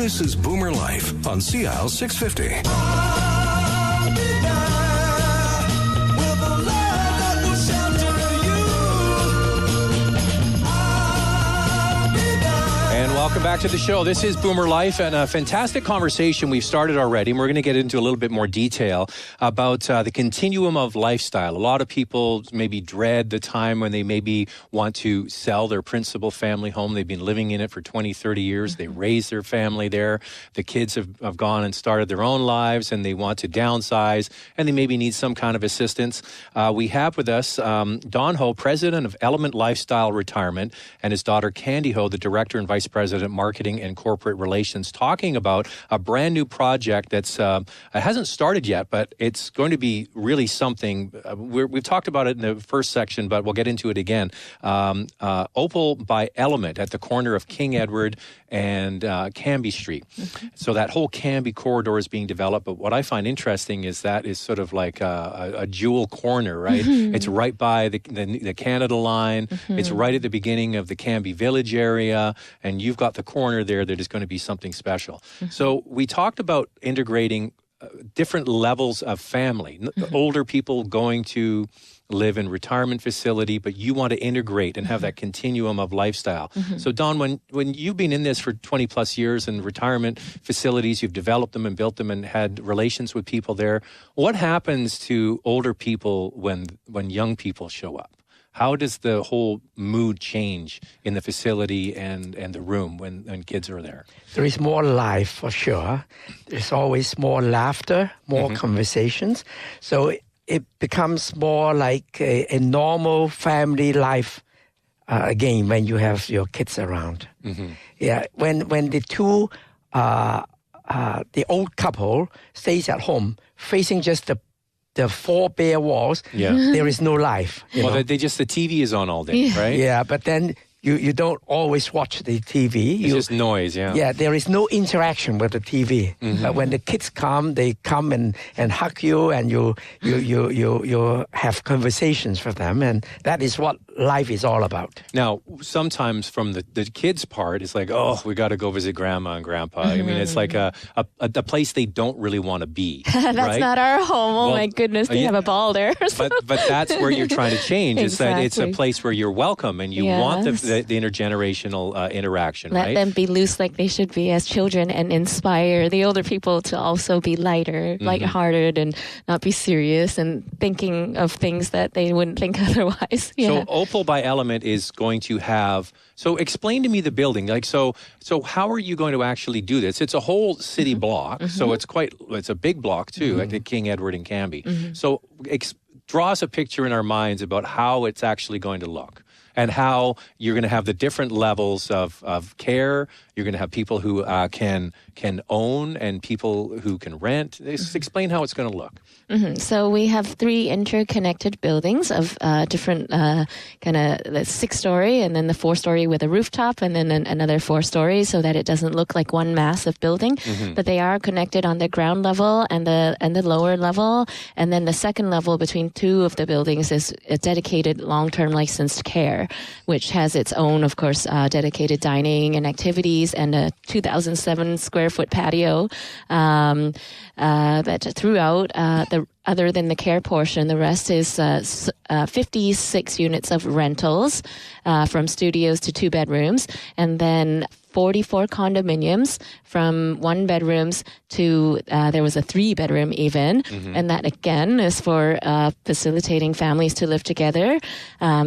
This is Boomer Life on CL 650. And welcome back to the show. This is Boomer Life, and a fantastic conversation we've started already, and we're going to get into a little bit more detail about the continuum of lifestyle. A lot of people maybe dread the time when they maybe want to sell their principal family home. They've been living in it for 20, 30 years. They raised their family there. The kids have gone and started their own lives, and they want to downsize, and they maybe need some kind of assistance. We have with us Don Ho, president of ElementLifestyle Retirement, and his daughter Candy Ho, the director and vice president, marketing and corporate relations, talking about a brand new project that's it hasn't started yet, but it's going to be really something. We've talked about it in the first section, but we'll get into it again. Opal by Element at the corner of King Edward and Cambie Street. So that whole Cambie corridor is being developed. But what I find interesting is that is sort of like a jewel corner, right? It's right by the Canada line. It's right at the beginning of the Cambie Village area, and you've got the corner there that is going to be something special. So we talked about integrating different levels of family. Older people going to live in retirement facility, but you want to integrate and have that continuum of lifestyle. So Don, when you've been in this for 20 plus years in retirement facilities, you've developed them and built them and had relations with people there. What happens to older people when young people show up? How does the whole mood change in the facility and the room when kids are there? There is more life for sure. There's always more laughter, more conversations. So it becomes more like a normal family life again when you have your kids around. Yeah, when the two, the old couple stays at home facing just the four bare walls, there is no life. Well, the TV is on all day, right? Yeah, but then you don't always watch the TV. It's just noise, Yeah, there is no interaction with the TV. But when the kids come, they come and hug you, and you have conversations with them, and that is what life is all about. Now, sometimes from the kids' part, it's like, oh, we got to go visit grandma and grandpa. I mean, it's like a place they don't really want to be. That's right? not our home. Oh, my goodness, they have a ball there. but that's where you're trying to change. It's that it's a place where you're welcome and you want the intergenerational interaction, Let right? them be loose like they should be as children and inspire the older people to also be lighter, lighthearted, and not be serious and thinking of things that they wouldn't think otherwise. So Opal by Element is going to have... So explain to me the building. So how are you going to actually do this? It's a whole city block, so it's a big block too, at King Edward and Cambie. So draw us a picture in our minds about how it's actually going to look. And how you're going to have the different levels of care. You're going to have people who can own and people who can rent. Explain how it's going to look. So we have 3 interconnected buildings of different kind of 6-story, and then the 4-story with a rooftop, and then another 4-story, so that it doesn't look like one massive building. But they are connected on the ground level and the lower level, and then the second level between 2 of the buildings is a dedicated long-term licensed care, which has its own, of course, dedicated dining and activities and a 2,007 square foot patio. But throughout, other than the care portion, the rest is 56 units of rentals, from studios to 2 bedrooms, and then 44 condominiums from 1 bedrooms to there was a 3-bedroom even, and that again is for facilitating families to live together.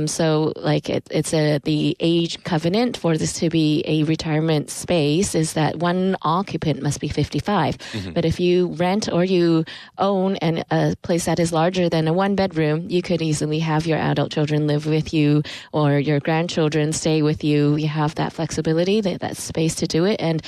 So like it's the age covenant for this to be a retirement space is that one occupant must be 55. But if you rent or you own a place that is larger than a 1-bedroom, you could easily have your adult children live with you or your grandchildren stay with you. You have that flexibility, that space to do it, and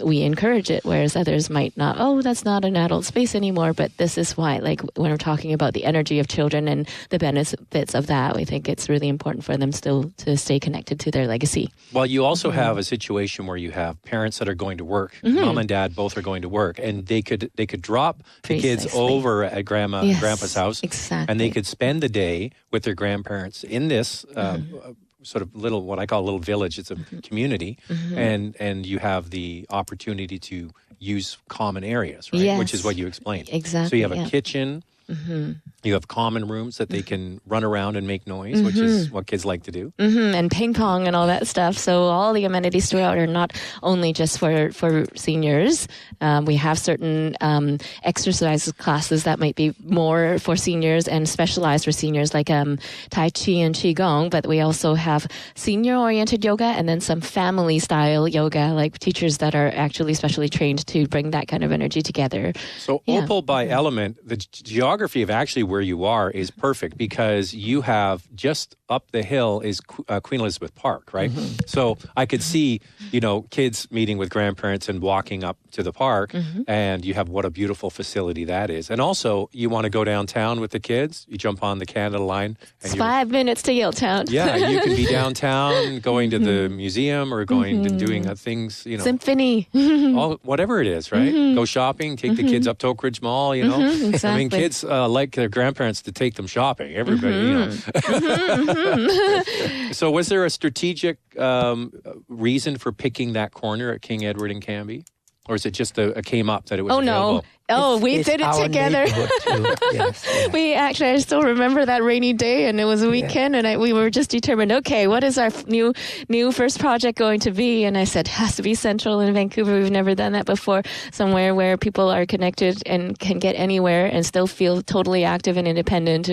we encourage it, whereas others might not. Oh, that's not an adult space anymore. But this is why, like when we're talking about the energy of children and the benefits of that, we think it's really important for them still to stay connected to their legacy. Well, you also have a situation where you have parents that are going to work. Mom and dad both are going to work, and they could drop the kids over at grandma and grandpa's house, exactly, and they could spend the day with their grandparents in this sort of little, what I call a little village. It's a community, and you have the opportunity to use common areas, right? Yes. Which is what you explained. Exactly. So you have a kitchen. You have common rooms that they can run around and make noise, which is what kids like to do. And ping pong and all that stuff. So all the amenities throughout are not only just for seniors. We have certain exercise classes that might be more for seniors and specialized for seniors, like Tai Chi and Qigong. But we also have senior-oriented yoga and then some family-style yoga, like teachers that are actually specially trained to bring that kind of energy together. So Opal by Element, the geography of actually where you are is perfect because you have just up the hill is Queen Elizabeth Park, right? So I could see, kids meeting with grandparents and walking up to the park, and you have what a beautiful facility that is. And also, you want to go downtown with the kids, you jump on the Canada Line. And It's 5 minutes to Yaletown. Yeah, you can be downtown, going to the museum or going to doing things, Symphony. whatever it is, right? Go shopping, take the kids up to Oak Ridge Mall, Exactly. I mean, kids like their grandparents to take them shopping. Everybody, So was there a strategic reason for picking that corner at King Edward and Cambie? Or is it just a came up that it was available? We did it together. Yes. We actually, I still remember that rainy day, and it was a weekend, and we were just determined, okay, what is our new first project going to be? And I said, has to be central in Vancouver. We've never done that before. Somewhere where people are connected and can get anywhere and still feel totally active and independent.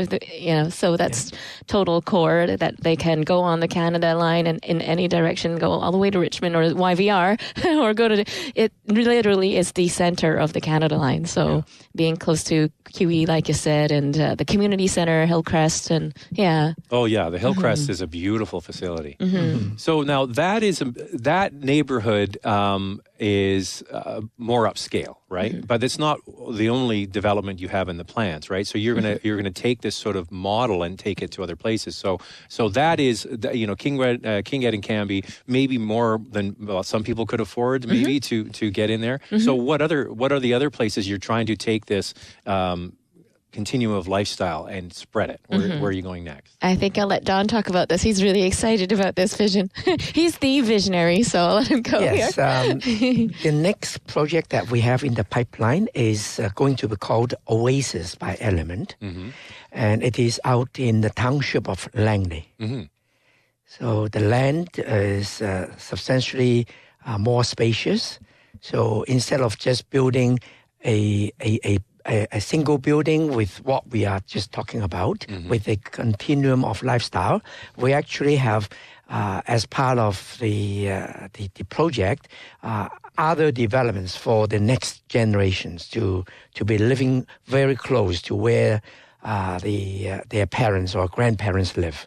So that's total core, that they can go on the Canada Line and in any direction, go all the way to Richmond or YVR, or go to it. Literally is the center of the Canada Line. So being close to QE, like you said, and the community center, Hillcrest, and Oh yeah, the Hillcrest is a beautiful facility. So now that neighborhood is more upscale, right? But it's not the only development you have in the plans, right? So you're gonna take this sort of model and take it to other places. So that is King Ed and Cambie, maybe more than some people could afford, maybe to get in there. So what are the other places you're trying to take this continuum of lifestyle and spread it? Where are you going next? I think I'll let Don talk about this. He's really excited about this vision. He's the visionary, so I'll let him go here. The next project that we have in the pipeline is going to be called Oasis by Element, and it is out in the township of Langley. So the land is substantially more spacious. So instead of just building a single building with what we are just talking about, with a continuum of lifestyle, we actually have, as part of the project, other developments for the next generations to be living very close to where their parents or grandparents live.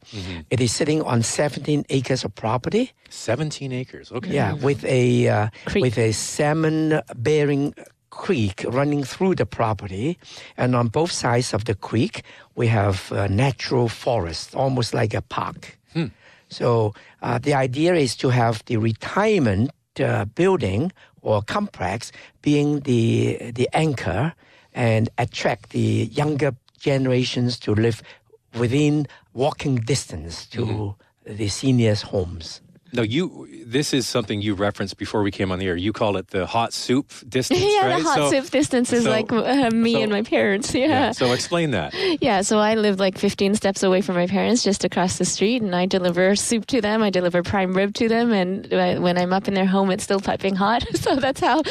It is sitting on 17 acres of property. 17 acres, okay. Yeah, with a salmon-bearing creek running through the property, and on both sides of the creek we have natural forest, almost like a park. So the idea is to have the retirement building or complex being the anchor and attract the younger generations to live within walking distance to the seniors' homes. No, this is something you referenced before we came on the air. You call it the hot soup distance, right? The hot soup distance is like me and my parents. So explain that. Yeah, so I live like 15 steps away from my parents, just across the street, and I deliver soup to them. I deliver prime rib to them, and when I'm up in their home, it's still piping hot. So that's how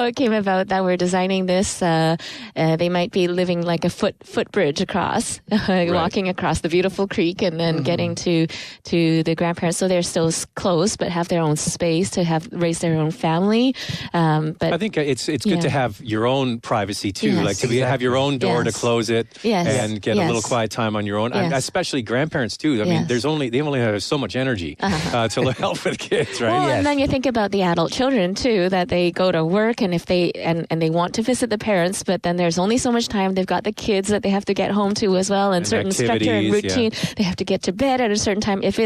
it came about that we're designing this. They might be living like a footbridge across, walking across the beautiful creek, and then getting to the grandparents. So they're still close, but have their own space to raise their own family. But I think it's good to have your own privacy too, like to have your own door to close it and get a little quiet time on your own. And especially grandparents too. I mean, they only have so much energy to help with kids, right? Well, and then you think about the adult children too, that they go to work and if they and they want to visit the parents, but then there's only so much time. They've got the kids that they have to get home to as well, and certain structure and routine. They have to get to bed at a certain time. If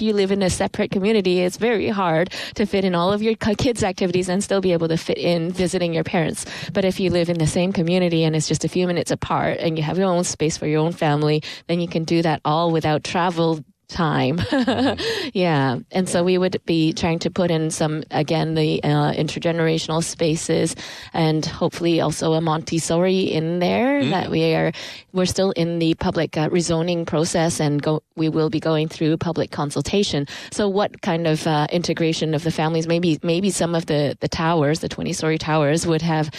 you live in a separate community, it's very hard to fit in all of your kids' activities and still be able to fit in visiting your parents. But if you live in the same community and it's just a few minutes apart and you have your own space for your own family, then you can do that all without travel time. Yeah. And so we would be trying to put in some, again, the intergenerational spaces and hopefully also a Montessori in there that we're still in the public rezoning process and we will be going through public consultation. So what kind of integration of the families, maybe some of the towers, the 20-story towers would have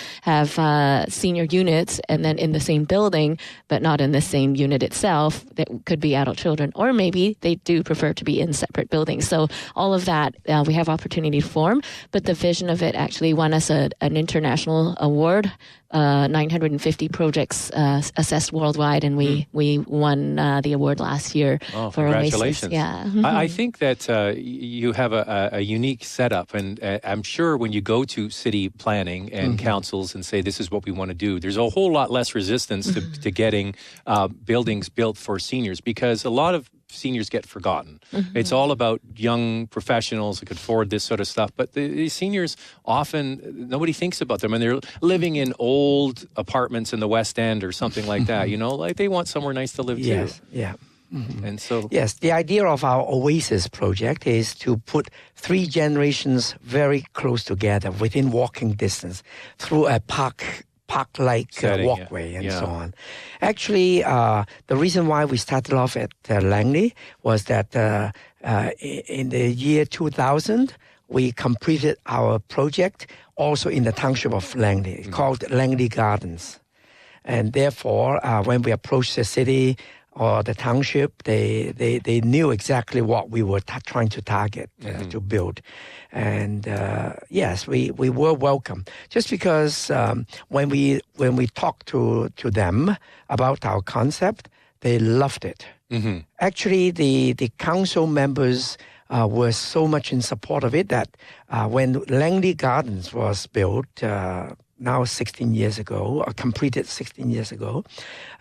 senior units and then in the same building, but not in the same unit itself that could be adult children, or maybe they do prefer to be in separate buildings. So all of that we have opportunity to form, but the vision of it actually won us an international award, 950 projects assessed worldwide, and we won the award last year for congratulations. Oasis. Yeah. I think that you have a unique setup, and I'm sure when you go to city planning and councils and say this is what we want to do, there's a whole lot less resistance to getting buildings built for seniors, because a lot of seniors get forgotten. It's all about young professionals who could afford this sort of stuff, but the seniors often, nobody thinks about them, and they're living in old apartments in the West End or something like that, like they want somewhere nice to live too. Yeah. And so, yes, the idea of our Oasis project is to put 3 generations very close together within walking distance through a park-like walkway and so on. Actually, the reason why we started off at Langley was that in the year 2000, we completed our project also in the township of Langley, called Langley Gardens. And therefore, when we approached the city or the township, they knew exactly what we were trying to target to build. And yes, we were welcome. Just because when we talked to them about our concept, they loved it. Actually, the council members were so much in support of it that when Langley Gardens was built, now 16 years ago, or completed 16 years ago,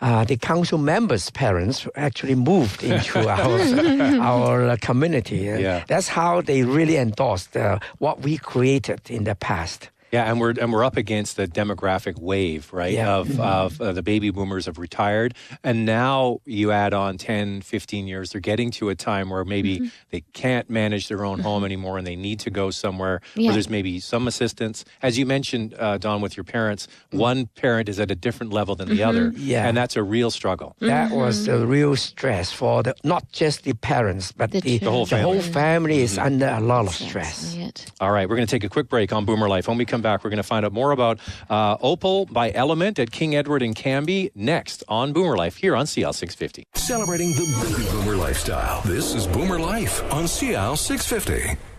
the council members' parents actually moved into our community. That's how they really endorsed what we created in the past. Yeah, and we're up against the demographic wave, right? Of the baby boomers have retired, and now you add on 10, 15 years, they're getting to a time where maybe they can't manage their own home anymore, and they need to go somewhere where there's maybe some assistance. As you mentioned, Don, with your parents, one parent is at a different level than the other, and that's a real struggle. That was the real stress for not just the parents, but the whole family is under a lot of stress. All right, we're going to take a quick break on Boomer Life. When we come back, we're going to find out more about Opal by Element at King Edward and Cambie next on Boomer Life here on CL 650. Celebrating the baby boomer lifestyle. This is Boomer Life on CL 650.